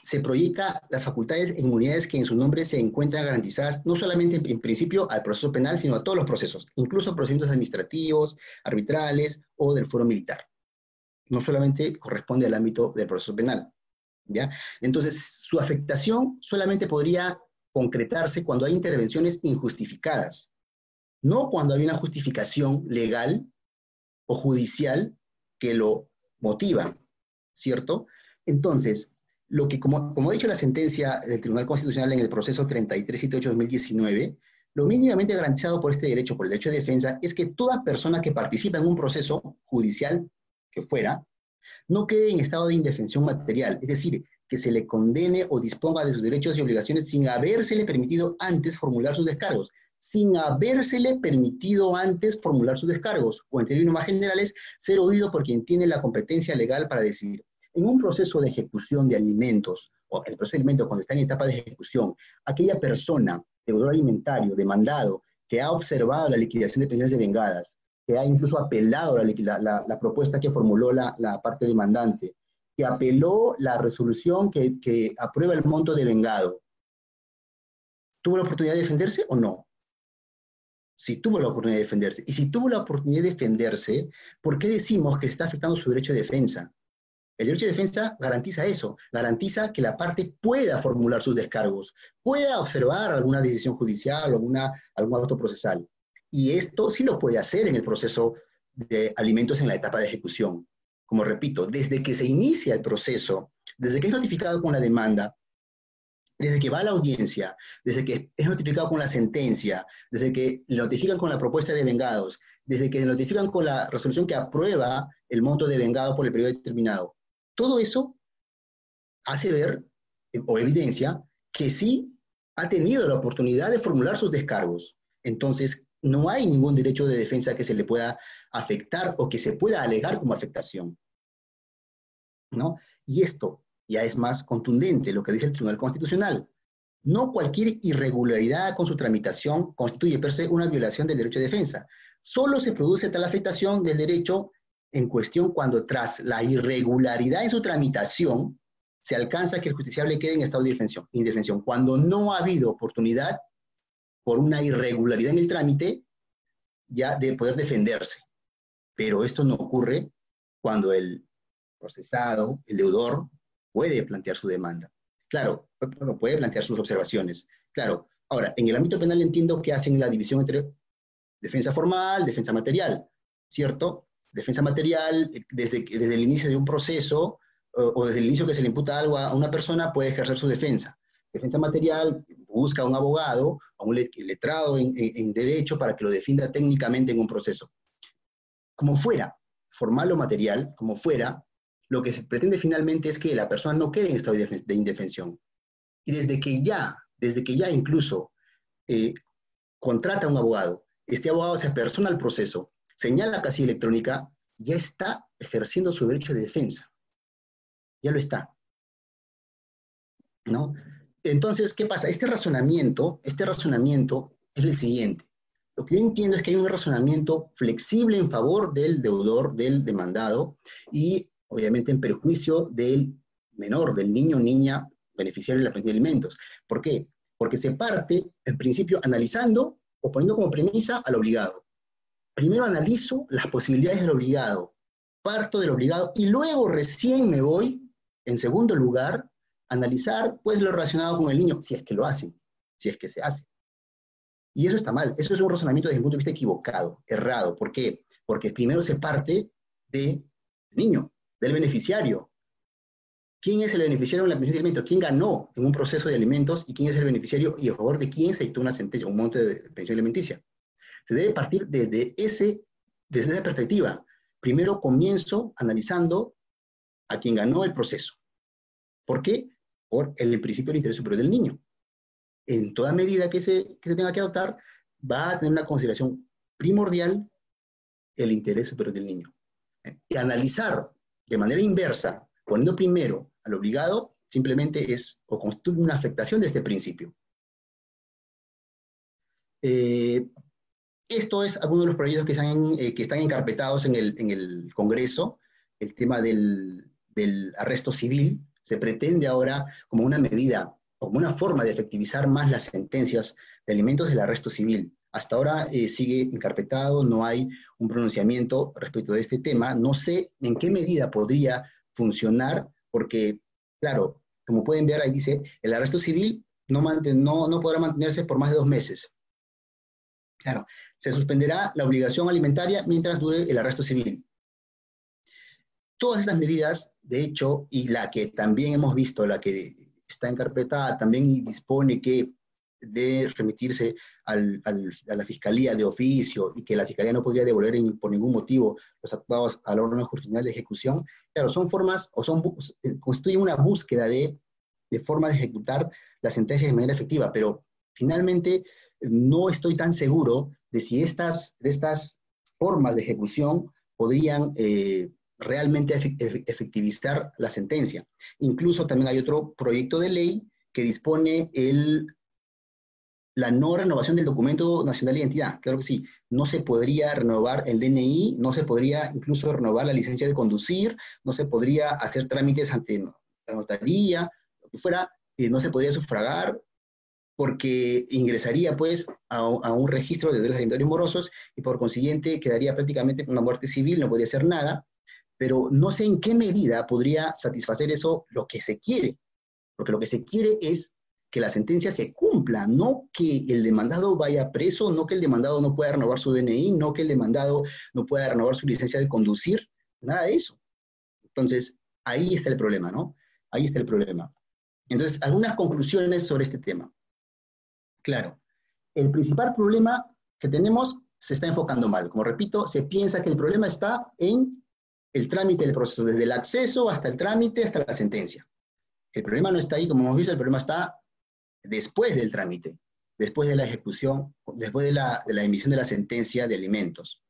se proyecta las facultades e inmunidades que en su nombre se encuentran garantizadas no solamente en principio al proceso penal, sino a todos los procesos, incluso procedimientos administrativos, arbitrales o del fuero militar. No solamente corresponde al ámbito del proceso penal, ¿ya? Entonces, su afectación solamente podría concretarse cuando hay intervenciones injustificadas, no cuando hay una justificación legal o judicial que lo motiva, ¿cierto? Entonces, lo que, como ha dicho la sentencia del Tribunal Constitucional en el proceso 3378-2019, lo mínimamente garantizado por este derecho, por el derecho de defensa, es que toda persona que participa en un proceso judicial que fuera, no quede en estado de indefensión material, es decir, que se le condene o disponga de sus derechos y obligaciones sin habérsele permitido antes formular sus descargos, sin habérsele permitido antes formular sus descargos, o en términos más generales, ser oído por quien tiene la competencia legal para decidir. En un proceso de ejecución de alimentos, o el proceso de alimentos cuando está en etapa de ejecución, aquella persona, deudor alimentario, demandado, que ha observado la liquidación de pensiones devengadas, que ha incluso apelado la propuesta que formuló la parte demandante, que apeló la resolución que aprueba el monto devengado, ¿tuvo la oportunidad de defenderse o no? Si tuvo la oportunidad de defenderse. Y si tuvo la oportunidad de defenderse, ¿por qué decimos que está afectando su derecho de defensa? El derecho de defensa garantiza eso, garantiza que la parte pueda formular sus descargos, pueda observar alguna decisión judicial o algún acto procesal. Y esto sí lo puede hacer en el proceso de alimentos en la etapa de ejecución. Como repito, desde que se inicia el proceso, desde que es notificado con la demanda, desde que va a la audiencia, desde que es notificado con la sentencia, desde que le notifican con la propuesta de vengados, desde que le notifican con la resolución que aprueba el monto de vengado por el periodo determinado. Todo eso hace ver o evidencia que sí ha tenido la oportunidad de formular sus descargos. Entonces, no hay ningún derecho de defensa que se le pueda afectar o que se pueda alegar como afectación, ¿no? Y esto ya es más contundente, lo que dice el Tribunal Constitucional. No cualquier irregularidad con su tramitación constituye per se una violación del derecho de defensa. Solo se produce tal afectación del derecho en cuestión cuando tras la irregularidad en su tramitación, se alcanza que el justiciable quede en estado de indefensión. Cuando no ha habido oportunidad, por una irregularidad en el trámite, ya de poder defenderse. Pero esto no ocurre cuando el procesado, el deudor, puede plantear su demanda. Claro, puede plantear sus observaciones. Claro, ahora, en el ámbito penal entiendo que hacen la división entre defensa formal, defensa material, ¿cierto? Defensa material, desde el inicio de un proceso o desde el inicio que se le imputa algo a una persona, puede ejercer su defensa. Defensa material, busca a un abogado, a un letrado en derecho para que lo defienda técnicamente en un proceso. Como fuera, formal o material, como fuera, lo que se pretende finalmente es que la persona no quede en estado de indefensión. Y desde que ya incluso contrata a un abogado, este abogado se apersona al proceso, señala la casilla electrónica, ya está ejerciendo su derecho de defensa. Ya lo está, ¿no? Entonces, ¿qué pasa? Este razonamiento es el siguiente. Lo que yo entiendo es que hay un razonamiento flexible en favor del deudor, del demandado, y obviamente en perjuicio del menor, del niño o niña beneficiario de la pensión de alimentos. ¿Por qué? Porque se parte, en principio, analizando o poniendo como premisa al obligado. Primero analizo las posibilidades del obligado, parto del obligado, y luego recién me voy, en segundo lugar, a analizar pues lo relacionado con el niño, si es que lo hacen, si es que se hace. Y eso está mal, eso es un razonamiento desde el punto de vista equivocado, errado. ¿Por qué? Porque primero se parte del niño, del beneficiario. ¿Quién es el beneficiario en la pensión de alimentos? ¿Quién ganó en un proceso de alimentos y quién es el beneficiario y a favor de quién se dictó una sentencia, un monto de pensión alimenticia? Se debe partir desde esa perspectiva. Primero comienzo analizando a quien ganó el proceso. ¿Por qué? Por el principio del interés superior del niño. En toda medida que se tenga que adoptar, va a tener una consideración primordial el interés superior del niño. Y analizar de manera inversa, poniendo primero al obligado, simplemente es o constituye una afectación de este principio. Esto es algunos de los proyectos que están encarpetados en el Congreso. El tema del arresto civil se pretende ahora como una medida, como una forma de efectivizar más las sentencias de alimentos del arresto civil. Hasta ahora sigue encarpetado, no hay un pronunciamiento respecto de este tema. No sé en qué medida podría funcionar, porque, claro, como pueden ver, ahí dice, el arresto civil no podrá mantenerse por más de 2 meses. Claro, se suspenderá la obligación alimentaria mientras dure el arresto civil. Todas estas medidas, de hecho, y la que también hemos visto, la que está encarpetada, también dispone que de remitirse a la Fiscalía de oficio y que la Fiscalía no podría devolver por ningún motivo los actuados al órgano jurisdiccional de ejecución. Claro, son formas o constituyen una búsqueda de formas de ejecutar la sentencia de manera efectiva, pero finalmente no estoy tan seguro de si estas formas de ejecución podrían realmente efectivizar la sentencia. Incluso también hay otro proyecto de ley que dispone la no renovación del documento nacional de identidad. Claro que sí, no se podría renovar el DNI, no se podría incluso renovar la licencia de conducir, no se podría hacer trámites ante la notaría, lo que fuera, no se podría sufragar, porque ingresaría pues a un registro de deudores alimentarios morosos y por consiguiente quedaría prácticamente con una muerte civil, no podría hacer nada, pero no sé en qué medida podría satisfacer eso lo que se quiere, porque lo que se quiere es que la sentencia se cumpla, no que el demandado vaya preso, no que el demandado no pueda renovar su DNI, no que el demandado no pueda renovar su licencia de conducir, nada de eso. Entonces, ahí está el problema, ¿no? Ahí está el problema. Entonces, algunas conclusiones sobre este tema. Claro, el principal problema que tenemos se está enfocando mal. Como repito, se piensa que el problema está en el trámite del proceso, desde el acceso hasta el trámite, hasta la sentencia. El problema no está ahí, como hemos visto, el problema está después del trámite, después de la ejecución, después de la emisión de la sentencia de alimentos.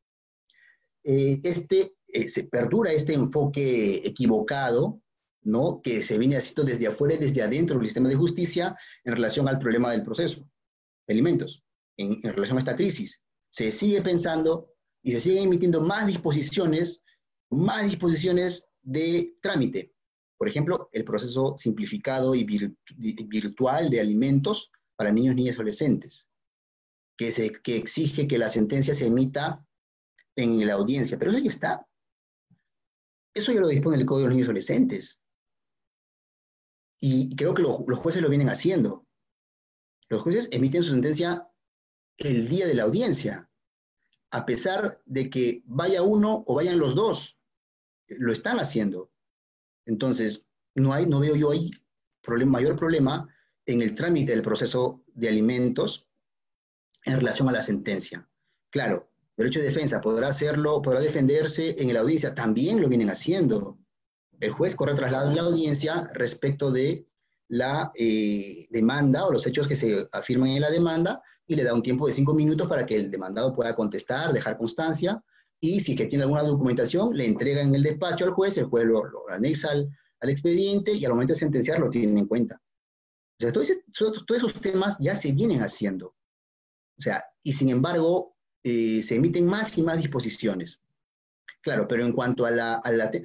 Se perdura este enfoque equivocado, ¿no?, que se viene haciendo desde afuera y desde adentro del sistema de justicia en relación al problema del proceso de alimentos, en relación a esta crisis. Se sigue pensando y se siguen emitiendo más disposiciones de trámite, Por ejemplo, el proceso simplificado y virtual de alimentos para niños, niñas y adolescentes, que exige que la sentencia se emita en la audiencia. Pero eso ya está. Eso ya lo dispone el Código de los Niños y Adolescentes. Y creo que los jueces lo vienen haciendo. Los jueces emiten su sentencia el día de la audiencia, a pesar de que vaya uno o vayan los dos. Lo están haciendo. Entonces, no veo yo ahí mayor problema en el trámite del proceso de alimentos en relación a la sentencia. Claro, derecho de defensa podrá hacerlo, podrá defenderse en la audiencia, también lo vienen haciendo. El juez corre traslado en la audiencia respecto de la demanda o los hechos que se afirman en la demanda y le da un tiempo de 5 minutos para que el demandado pueda contestar, dejar constancia, y si que tiene alguna documentación, le entrega en el despacho al juez, el juez lo anexa al expediente y al momento de sentenciar lo tienen en cuenta. O sea, todos esos temas ya se vienen haciendo. O sea, y sin embargo, se emiten más y más disposiciones. Claro, pero en cuanto al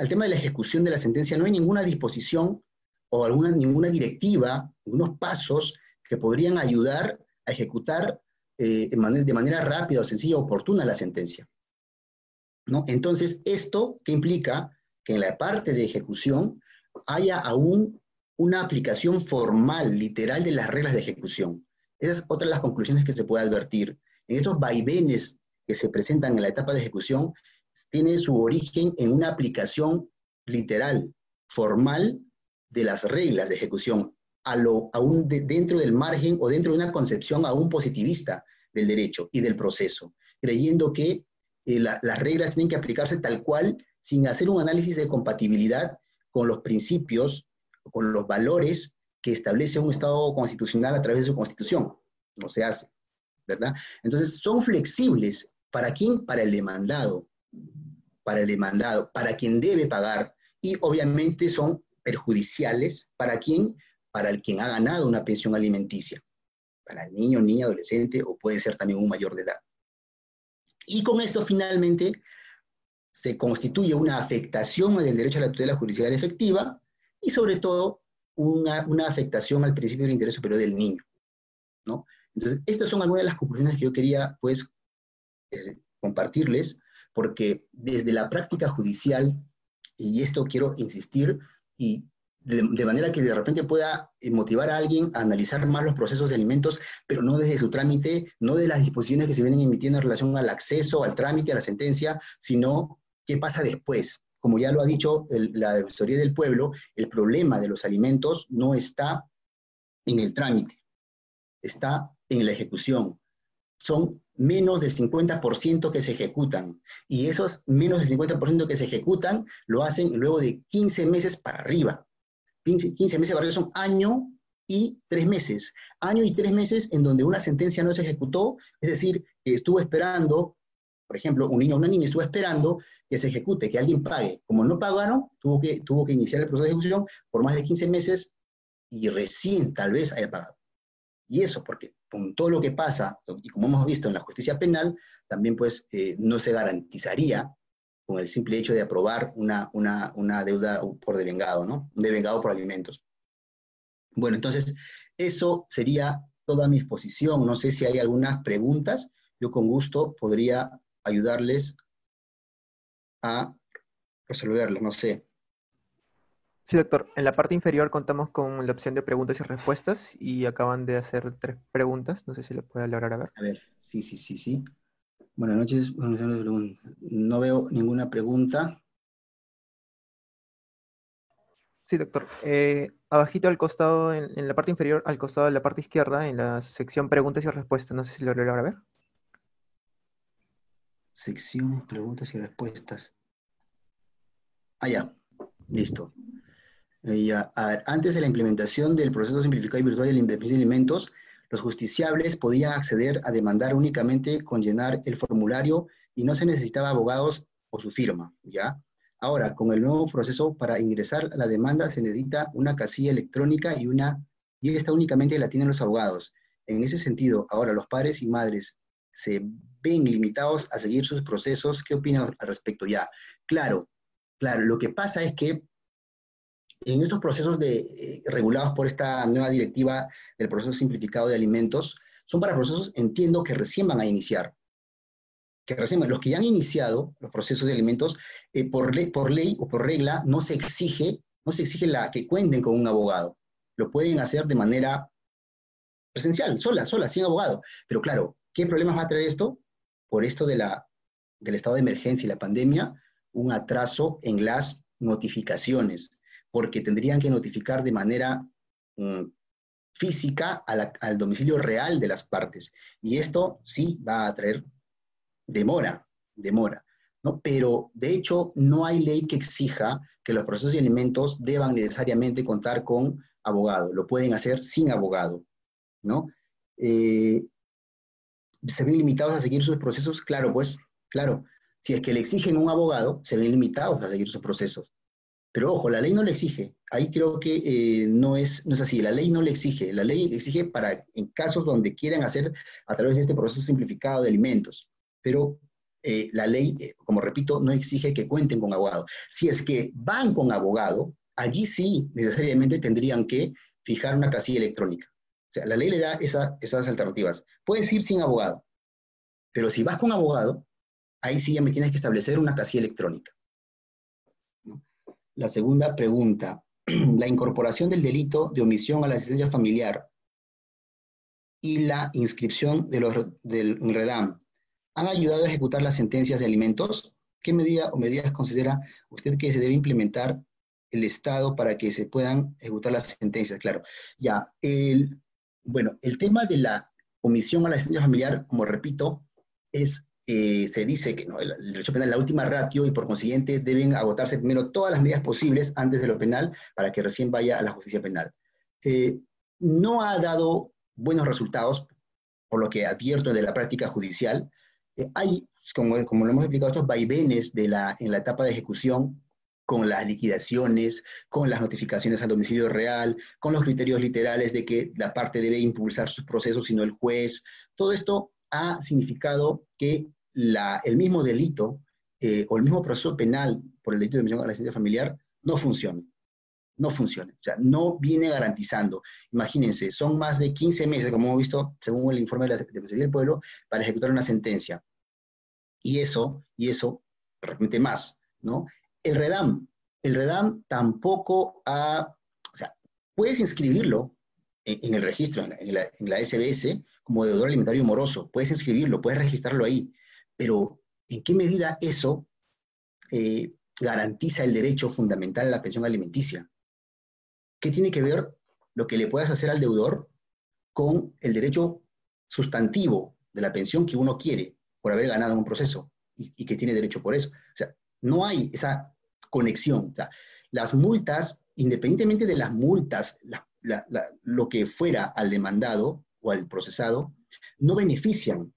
tema de la ejecución de la sentencia, no hay ninguna disposición o ninguna directiva, unos pasos que podrían ayudar a ejecutar de manera rápida, sencilla, oportuna la sentencia, ¿no? Entonces, ¿esto qué implica? Que en la parte de ejecución haya aún una aplicación formal, literal, de las reglas de ejecución. Esa es otra de las conclusiones que se puede advertir. En estos vaivenes que se presentan en la etapa de ejecución, tiene su origen en una aplicación literal, formal, de las reglas de ejecución, dentro del margen o dentro de una concepción aún positivista del derecho y del proceso, creyendo que las reglas tienen que aplicarse tal cual, sin hacer un análisis de compatibilidad con los principios, con los valores que establece un Estado constitucional a través de su Constitución. No se hace, ¿verdad? Entonces, son flexibles. ¿Para quién? Para el demandado, para quien debe pagar, y obviamente son perjudiciales para quien, para el quien ha ganado una pensión alimenticia, para el niño, niña, adolescente, o puede ser también un mayor de edad. Y con esto finalmente se constituye una afectación del derecho a la tutela judicial efectiva y sobre todo una afectación al principio del interés superior del niño, ¿no? Entonces, estas son algunas de las conclusiones que yo quería, pues, compartirles, porque desde la práctica judicial, y esto quiero insistir, y de manera que de repente pueda motivar a alguien a analizar más los procesos de alimentos, pero no desde su trámite, no de las disposiciones que se vienen emitiendo en relación al acceso, al trámite, a la sentencia, sino qué pasa después. Como ya lo ha dicho la Defensoría del Pueblo, el problema de los alimentos no está en el trámite, está en la ejecución. Son menos del 50% que se ejecutan, y esos menos del 50% que se ejecutan lo hacen luego de 15 meses para arriba. 15 meses para arriba son año y 3 meses. Año y 3 meses en donde una sentencia no se ejecutó, es decir, que estuvo esperando, por ejemplo, un niño o una niña estuvo esperando que se ejecute, que alguien pague. Como no pagaron, tuvo que iniciar el proceso de ejecución por más de 15 meses y recién tal vez haya pagado. Y eso porque con todo lo que pasa, y como hemos visto en la justicia penal, también pues no se garantizaría con el simple hecho de aprobar una deuda por devengado, ¿no? Un devengado por alimentos. Bueno, entonces, eso sería toda mi exposición. No sé si hay algunas preguntas. Yo con gusto podría ayudarles a resolverlas, no sé. Sí, doctor. En la parte inferior contamos con la opción de preguntas y respuestas y acaban de hacer 3 preguntas. No sé si lo puede lograr a ver. A ver, sí. Buenas noches. No veo ninguna pregunta. Sí, doctor. Abajito al costado, en la parte inferior, al costado de la parte izquierda, en la sección preguntas y respuestas. No sé si lo logra ver. Sección preguntas y respuestas. Ah, ya. Listo. Ya, a ver, antes de la implementación del proceso simplificado y virtual de la independencia de alimentos, los justiciables podían acceder a demandar únicamente con llenar el formulario y no se necesitaba abogados o su firma, ¿ya? Ahora, con el nuevo proceso para ingresar a la demanda se necesita una casilla electrónica y esta únicamente la tienen los abogados. En ese sentido, ahora los padres y madres se ven limitados a seguir sus procesos. ¿Qué opinan al respecto? Ya, claro, lo que pasa es que en estos procesos regulados por esta nueva directiva del proceso simplificado de alimentos, son para procesos, entiendo, que recién van a iniciar. Que recién, los que ya han iniciado los procesos de alimentos, por ley o por regla, no se exige que cuenten con un abogado. Lo pueden hacer de manera presencial, sola, sin abogado. Pero claro, ¿qué problemas va a traer esto? Por esto del estado de emergencia y la pandemia, un atraso en las notificaciones, porque tendrían que notificar de manera física al domicilio real de las partes. Y esto sí va a traer demora, ¿no? Pero de hecho no hay ley que exija que los procesos de alimentos deban necesariamente contar con abogado. Lo pueden hacer sin abogado, ¿no? ¿Se ven limitados a seguir sus procesos? Claro, pues, claro. Si es que le exigen un abogado, se ven limitados a seguir sus procesos. Pero ojo, la ley no le exige. Ahí creo que no es así. La ley no le exige. La ley exige en casos donde quieran hacer a través de este proceso simplificado de alimentos. Pero la ley, como repito, no exige que cuenten con abogado. Si es que van con abogado, allí sí necesariamente tendrían que fijar una casilla electrónica. O sea, la ley le da esas alternativas. Puedes ir sin abogado, pero si vas con abogado, ahí sí ya me tienes que establecer una casilla electrónica, ¿no? La segunda pregunta, la incorporación del delito de omisión a la asistencia familiar y la inscripción del REDAM han ayudado a ejecutar las sentencias de alimentos. ¿Qué medida o medidas considera usted que se debe implementar el Estado para que se puedan ejecutar las sentencias? Claro, ya, bueno, el tema de la omisión a la asistencia familiar, como repito, se dice que, ¿no?, el derecho penal es la última ratio y por consiguiente deben agotarse primero todas las medidas posibles antes de lo penal para que recién vaya a la justicia penal. No ha dado buenos resultados, por lo que advierto de la práctica judicial. Hay, como lo hemos explicado, estos vaivenes en la etapa de ejecución, con las liquidaciones, con las notificaciones al domicilio real, con los criterios literales de que la parte debe impulsar sus procesos y no el juez. Todo esto ha significado que el mismo delito o el mismo proceso penal por el delito de omisión a la asistencia familiar no funciona. No funciona, o sea, no viene garantizando. Imagínense, son más de 15 meses, como hemos visto, según el informe de la Defensoría del Pueblo, para ejecutar una sentencia. Y eso, realmente más, ¿no? El REDAM tampoco o sea, puedes inscribirlo en el registro, en la SBS, como deudor alimentario moroso, puedes inscribirlo, puedes registrarlo ahí, pero ¿en qué medida eso garantiza el derecho fundamental a la pensión alimenticia? ¿Qué tiene que ver lo que le puedas hacer al deudor con el derecho sustantivo de la pensión que uno quiere por haber ganado en un proceso y que tiene derecho por eso? O sea, no hay esa conexión. O sea, las multas, independientemente de las multas, lo que fuera al demandado o al procesado, no benefician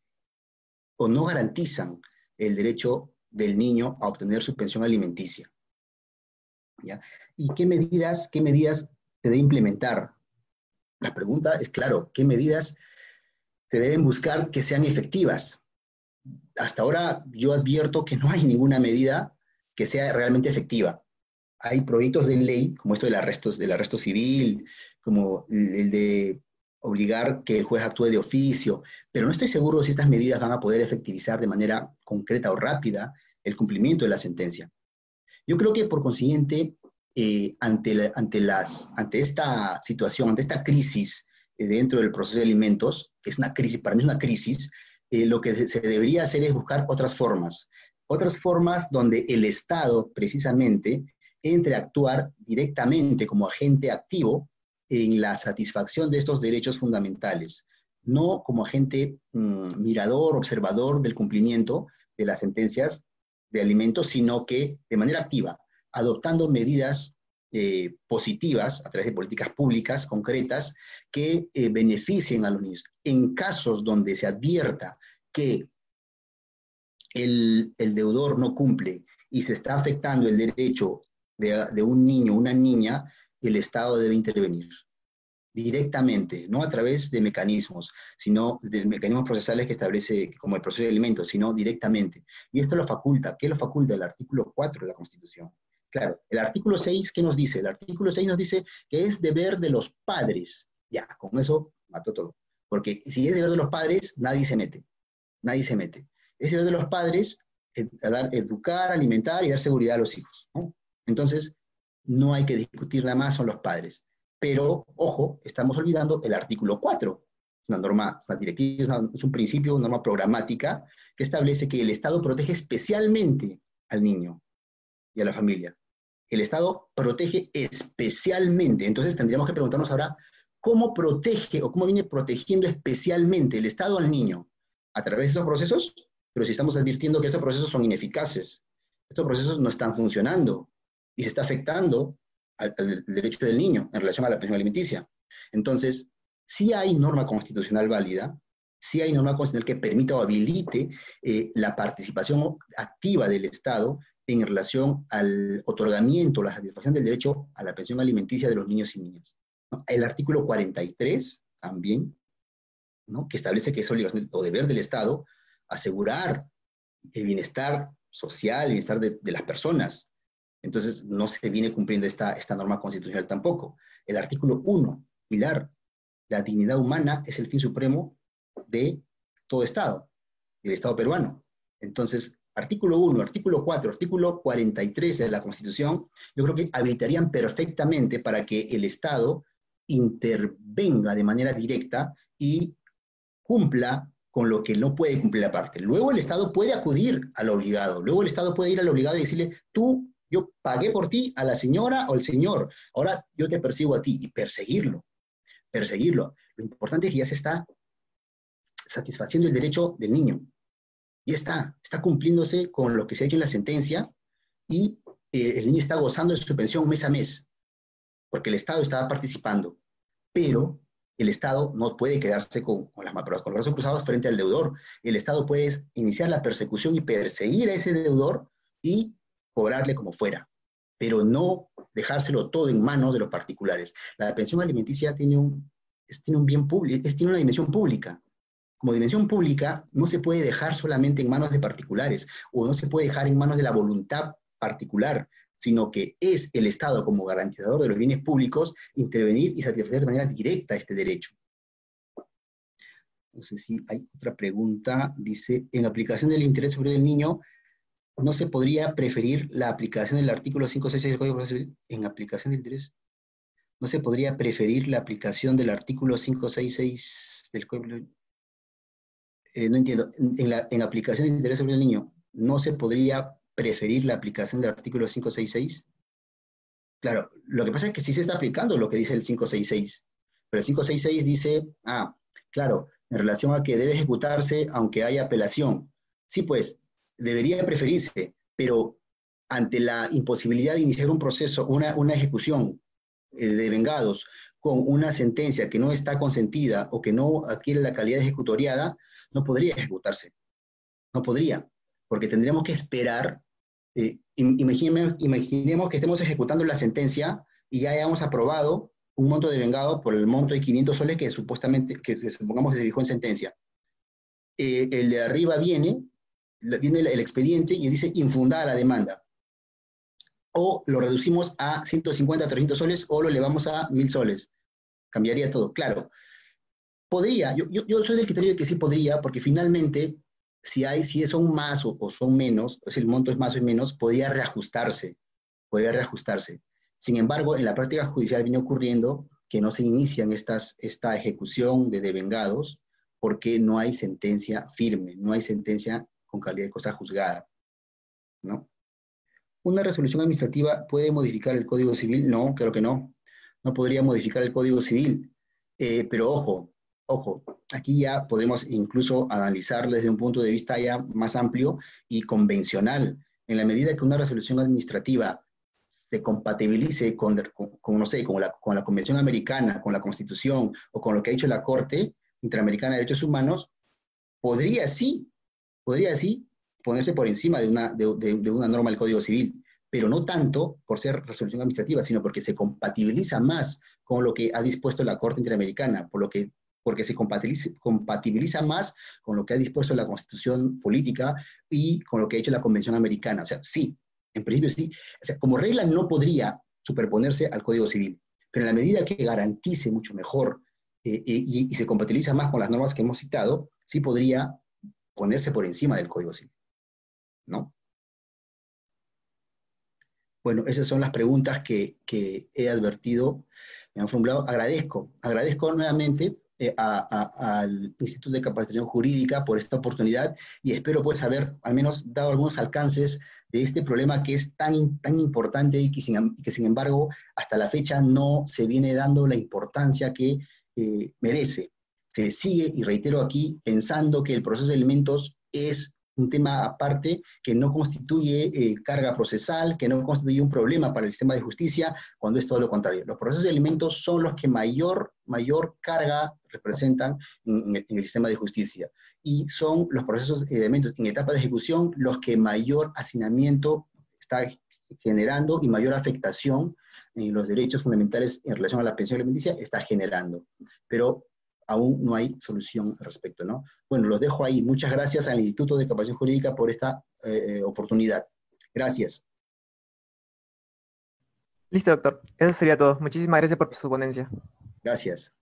o no garantizan el derecho del niño a obtener su pensión alimenticia, ¿ya? ¿Y qué medidas se debe implementar? La pregunta es, claro, ¿qué medidas se deben buscar que sean efectivas? Hasta ahora yo advierto que no hay ninguna medida que sea realmente efectiva. Hay proyectos de ley, como esto del arresto civil, como el de obligar que el juez actúe de oficio, pero no estoy seguro si estas medidas van a poder efectivizar de manera concreta o rápida el cumplimiento de la sentencia. Yo creo que, por consiguiente, ante esta situación, ante esta crisis dentro del proceso de alimentos, que es una crisis, para mí es una crisis, lo que se debería hacer es buscar otras formas donde el Estado, precisamente, entre a actuar directamente como agente activo en la satisfacción de estos derechos fundamentales, no como agente mirador, observador del cumplimiento de las sentencias de alimentos, sino que de manera activa, adoptando medidas positivas a través de políticas públicas concretas que beneficien a los niños. En casos donde se advierta que el deudor no cumple y se está afectando el derecho de un niño o una niña, el Estado debe intervenir directamente, no a través de mecanismos, sino de mecanismos procesales que establece como el proceso de alimentos, sino directamente. Y esto lo faculta. ¿Qué lo faculta? El artículo 4 de la Constitución. Claro, el artículo 6, ¿qué nos dice? El artículo 6 nos dice que es deber de los padres. Ya, con eso mató todo. Porque si es deber de los padres, nadie se mete. Nadie se mete. Es deber de los padres educar, alimentar y dar seguridad a los hijos, ¿no? Entonces, no hay que discutir nada más, son los padres. Pero, ojo, estamos olvidando el artículo 4, una norma, una directiva, es un principio, una norma programática que establece que el Estado protege especialmente al niño y a la familia. El Estado protege especialmente. Entonces tendríamos que preguntarnos ahora, ¿cómo protege o cómo viene protegiendo especialmente el Estado al niño? ¿A través de estos procesos? Pero si estamos advirtiendo que estos procesos son ineficaces, estos procesos no están funcionando y se está afectando al derecho del niño en relación a la pensión alimenticia. Entonces, sí hay norma constitucional válida, sí hay norma constitucional que permita o habilite la participación activa del Estado en relación al otorgamiento, la satisfacción del derecho a la pensión alimenticia de los niños y niñas, ¿no? El artículo 43 también, ¿no?, que establece que es obligación o deber del Estado asegurar el bienestar social, el bienestar de las personas. Entonces, no se viene cumpliendo esta norma constitucional tampoco. El artículo 1, pilar, la dignidad humana es el fin supremo de todo Estado, del Estado peruano. Entonces, artículo 1, artículo 4, artículo 43 de la Constitución, yo creo que habilitarían perfectamente para que el Estado intervenga de manera directa y cumpla con lo que no puede cumplir la parte. Luego el Estado puede acudir al obligado, luego el Estado puede ir al obligado y decirle, tú, yo pagué por ti a la señora o el señor, ahora yo te persigo a ti, y perseguirlo. Lo importante es que ya se está satisfaciendo el derecho del niño. Y está cumpliéndose con lo que se ha hecho en la sentencia y el niño está gozando de su pensión mes a mes, porque el Estado estaba participando. Pero el Estado no puede quedarse con los brazos cruzados frente al deudor. El Estado puede iniciar la persecución y perseguir a ese deudor y cobrarle como fuera, pero no dejárselo todo en manos de los particulares. La pensión alimenticia tiene un bien público, tiene una dimensión pública. Como dimensión pública, no se puede dejar solamente en manos de particulares o no se puede dejar en manos de la voluntad particular, sino que es el Estado, como garantizador de los bienes públicos, intervenir y satisfacer de manera directa este derecho. No sé si hay otra pregunta. Dice, en aplicación del interés superior del niño, ¿no se podría preferir la aplicación del artículo 566 del Código de Proceso Civil? En aplicación del interés, ¿no se podría preferir la aplicación del artículo 566 del Código de Proceso? No entiendo. En aplicación del interés superior del niño, ¿no se podría preferir la aplicación del artículo 566? Claro, lo que pasa es que sí se está aplicando lo que dice el 566, pero el 566 dice, claro, en relación a que debe ejecutarse aunque haya apelación. Sí, pues, debería preferirse, pero ante la imposibilidad de iniciar un proceso, una ejecución de vengados con una sentencia que no está consentida o que no adquiere la calidad de ejecutoriada, no podría ejecutarse. No podría, porque tendríamos que esperar. Imaginemos que estemos ejecutando la sentencia y ya hayamos aprobado un monto de vengado por el monto de 500 soles que supuestamente, que supongamos se fijó en sentencia. El de arriba viene el expediente y dice infundada la demanda. O lo reducimos a 150, 300 soles o lo elevamos a 1000 soles. Cambiaría todo. Claro, podría, yo soy del criterio de que sí podría, porque finalmente si son más o son menos, si el monto es más o menos, podría reajustarse. Sin embargo, en la práctica judicial viene ocurriendo que no se inician esta ejecución de devengados porque no hay sentencia firme, no hay sentencia con calidad de cosa juzgada, ¿no? ¿Una resolución administrativa puede modificar el Código Civil? No, creo que no. No podría modificar el Código Civil. Pero ojo, aquí ya podemos incluso analizar desde un punto de vista ya más amplio y convencional. En la medida que una resolución administrativa se compatibilice no sé, con la Convención Americana, con la Constitución o con lo que ha dicho la Corte Interamericana de Derechos Humanos, podría sí ponerse por encima de una norma del Código Civil, pero no tanto por ser resolución administrativa, sino porque se compatibiliza más con lo que ha dispuesto la Corte Interamericana, porque se compatibiliza más con lo que ha dispuesto la Constitución Política y con lo que ha hecho la Convención Americana. O sea, sí, En principio sí. O sea, como regla no podría superponerse al Código Civil, pero en la medida que garantice mucho mejor y se compatibiliza más con las normas que hemos citado, sí podría ponerse por encima del Código Civil, ¿no? Bueno, esas son las preguntas que he advertido, me han formulado. Agradezco nuevamente al Instituto de Capacitación Jurídica por esta oportunidad y espero pues haber al menos dado algunos alcances de este problema que es tan importante y que sin embargo hasta la fecha no se viene dando la importancia que merece. Se sigue, y reitero aquí, pensando que el proceso de alimentos es un tema aparte que no constituye carga procesal, que no constituye un problema para el sistema de justicia, cuando es todo lo contrario. Los procesos de alimentos son los que mayor carga representan en el sistema de justicia. Y son los procesos de alimentos en etapa de ejecución los que mayor hacinamiento está generando y mayor afectación en los derechos fundamentales en relación a la pensión alimenticia está generando. Pero aún no hay solución al respecto, ¿no? Bueno, los dejo ahí. Muchas gracias al Instituto de Capacitación Jurídica por esta oportunidad. Gracias. Listo, doctor. Eso sería todo. Muchísimas gracias por su ponencia. Gracias.